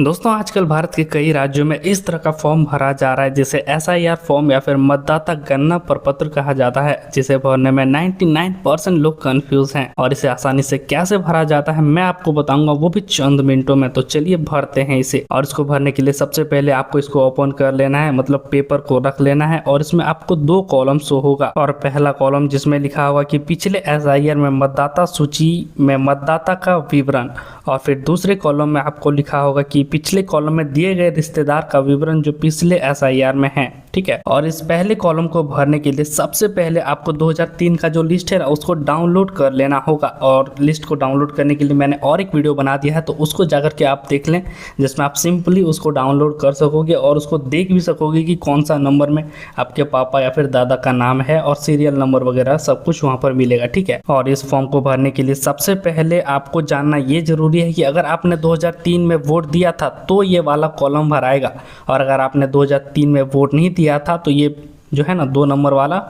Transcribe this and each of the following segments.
दोस्तों आजकल भारत के कई राज्यों में इस तरह का फॉर्म भरा जा रहा है जिसे एसआईआर फॉर्म या फिर मतदाता गणना प्रपत्र कहा जाता है, जिसे भरने में 99% लोग कंफ्यूज हैं। और इसे आसानी से कैसे भरा जाता है मैं आपको बताऊंगा, वो भी चंद मिनटों में। तो चलिए भरते हैं इसे। और इसको भरने के लिए सबसे पहले आपको इसको ओपन कर लेना है, मतलब पेपर को रख लेना है। और इसमें आपको दो कॉलम शो होगा। और पहला कॉलम जिसमें लिखा होगा कि पिछले एसआईआर में मतदाता सूची में मतदाता का विवरण, और फिर दूसरे कॉलम में आपको लिखा होगा कि पिछले कॉलम में दिए गए रिश्तेदार का विवरण जो पिछले एसआईआर में है। ठीक है। और इस पहले कॉलम को भरने के लिए सबसे पहले आपको 2003 का जो लिस्ट है ना उसको डाउनलोड कर लेना होगा। और लिस्ट को डाउनलोड करने के लिए मैंने और एक वीडियो बना दिया है, तो उसको जाकर के आप देख लें, जिसमें आप सिंपली उसको डाउनलोड कर सकोगे और उसको देख भी सकोगे कि कौन सा नंबर में आपके पापा या फिर दादा का नाम है, और सीरियल नंबर वगैरह सब कुछ वहाँ पर मिलेगा। ठीक है। और इस फॉर्म को भरने के लिए सबसे पहले आपको जानना ये जरूरी है कि अगर आपने 2003 में वोट दिया था तो ये वाला कॉलम भराएगा, और अगर आपने 2003 में वोट नहीं दिया था तो ये जो है ना 2 नंबर वाला,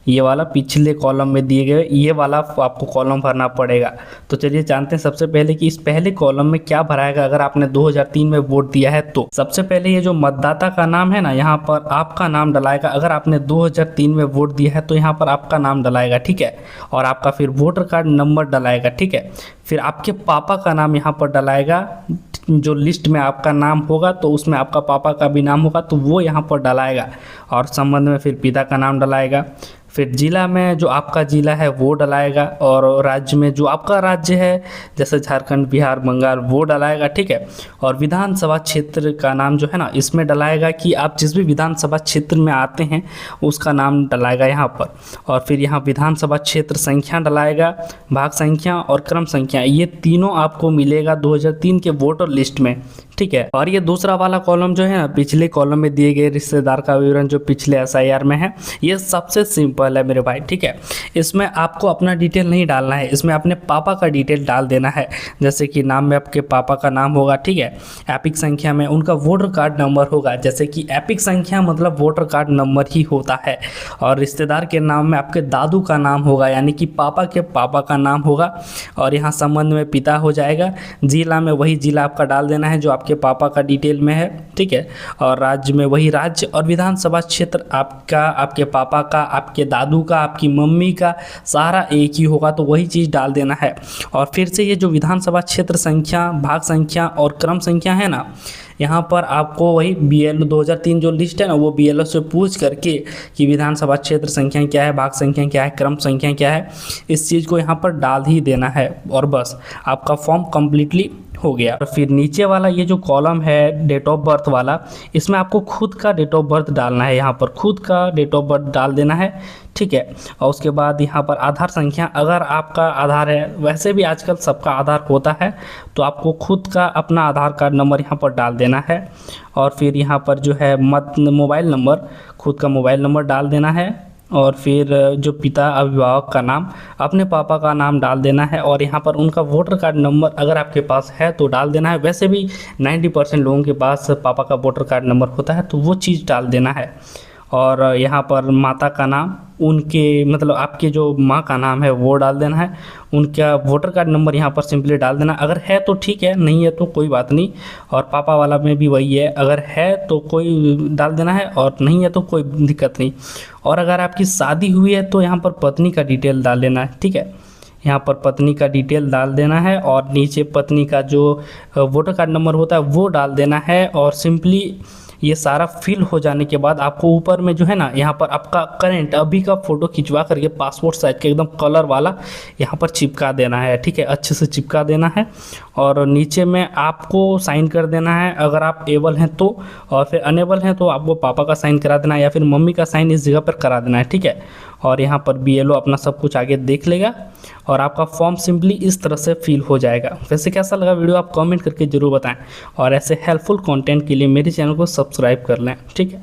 ये वाला पिछले कॉलम में दिए गए ये वाला आपको कॉलम भरना पड़ेगा। तो चलिए जानते हैं सबसे पहले कि इस पहले कॉलम में क्या भराएगा अगर आपने 2003 में वोट दिया है तो। सबसे पहले ये जो मतदाता का नाम है ना, यहाँ पर आपका नाम डलाएगा। अगर आपने 2003 में वोट दिया है तो यहाँ पर आपका नाम डलाएगा। ठीक है। और आपका फिर वोटर कार्ड नंबर डलाएगा। ठीक है। फिर आपके पापा का नाम यहाँ पर डलाएगा। जो लिस्ट में आपका नाम होगा तो उसमें आपका पापा का भी नाम होगा तो वो यहाँ पर डलाएगा। और संबंध में फिर पिता का नाम डलाएगा। फिर जिला में जो आपका जिला है वो डलाएगा। और राज्य में जो आपका राज्य है जैसे झारखंड, बिहार, बंगाल, वो डलाएगा। ठीक है। और विधानसभा क्षेत्र का नाम जो है ना इसमें डलाएगा कि आप जिस भी विधानसभा क्षेत्र में आते हैं उसका नाम डलाएगा यहाँ पर। और फिर यहाँ विधानसभा क्षेत्र संख्या डलाएगा, भाग संख्या और क्रम संख्या, ये तीनों आपको मिलेगा 2003 के वोटर लिस्ट में। ठीक है। और ये दूसरा वाला कॉलम जो है ना पिछले कॉलम में दिए गए रिश्तेदार का विवरण जो पिछले एसआईआर में है, ये सबसे सिंपल है मेरे भाई। ठीक है। इसमें आपको अपना डिटेल नहीं डालना है, इसमें अपने पापा का डिटेल डाल देना है। जैसे कि नाम में आपके पापा का नाम होगा। ठीक है। एपिक संख्या में उनका वोटर कार्ड नंबर होगा, जैसे कि एपिक संख्या मतलब वोटर कार्ड नंबर ही होता है। और रिश्तेदार के नाम में आपके दादू का नाम होगा, यानी कि पापा के पापा का नाम होगा। और यहाँ संबंध में पिता हो जाएगा। जिला में वही जिला आपका डाल देना है जो आपके पापा का डिटेल में है। ठीक है। और राज्य में वही राज्य, और विधानसभा क्षेत्र आपका, आपके पापा का, आपके दादू का, आपकी मम्मी का, सारा एक ही होगा तो वही चीज़ डाल देना है। और फिर से ये जो विधानसभा क्षेत्र संख्या, भाग संख्या और क्रम संख्या है ना, यहाँ पर आपको वही BLO 2003 जो लिस्ट है ना वो BLO से पूछ करके कि विधानसभा क्षेत्र संख्या क्या है, भाग संख्या क्या है, क्रम संख्या क्या है, इस चीज़ को यहाँ पर डाल ही देना है। और बस आपका फॉर्म कम्प्लीटली हो गया। और फिर नीचे वाला ये जो कॉलम है डेट ऑफ बर्थ वाला, इसमें आपको खुद का डेट ऑफ बर्थ डालना है। यहाँ पर खुद का डेट ऑफ बर्थ डाल देना है। ठीक है। और उसके बाद यहाँ पर आधार संख्या, अगर आपका आधार है, वैसे भी आजकल सबका आधार होता है, तो आपको खुद का अपना आधार कार्ड नंबर यहाँ पर डाल देना है। और फिर यहाँ पर जो है मोबाइल नंबर, खुद का मोबाइल नंबर डाल देना है। और फिर जो पिता अभिभावक का नाम, अपने पापा का नाम डाल देना है। और यहाँ पर उनका वोटर कार्ड नंबर अगर आपके पास है तो डाल देना है। वैसे भी 90% लोगों के पास पापा का वोटर कार्ड नंबर होता है तो वो चीज़ डाल देना है। और यहाँ पर माता का नाम, उनके मतलब आपके जो माँ का नाम है वो डाल देना है। उनका वोटर कार्ड नंबर यहाँ पर सिंपली डाल देना, अगर है तो ठीक है, नहीं है तो कोई बात नहीं। और पापा वाला में भी वही है, अगर है तो कोई डाल देना है और नहीं है तो कोई दिक्कत नहीं। और अगर आपकी शादी हुई है तो यहाँ पर पत्नी का डिटेल डाल देना है। ठीक है। यहाँ पर पत्नी का डिटेल डाल देना है। और नीचे पत्नी का जो वोटर कार्ड नंबर होता है वो डाल देना है। और सिंपली ये सारा फिल हो जाने के बाद आपको ऊपर में जो है ना यहाँ पर आपका करंट अभी का फ़ोटो खिंचवा करके पासपोर्ट साइज के एकदम कलर वाला यहाँ पर चिपका देना है। ठीक है। अच्छे से चिपका देना है। और नीचे में आपको साइन कर देना है अगर आप एबल हैं तो, और फिर अनेबल हैं तो आपको पापा का साइन करा देना है या फिर मम्मी का साइन इस जगह पर करा देना है। ठीक है। और यहाँ पर BLO अपना सब कुछ आगे देख लेगा और आपका फॉर्म सिंपली इस तरह से फिल हो जाएगा। वैसे कैसा लगा वीडियो आप कमेंट करके ज़रूर बताएं। और ऐसे हेल्पफुल कंटेंट के लिए मेरे चैनल को सब्सक्राइब कर लें। ठीक है।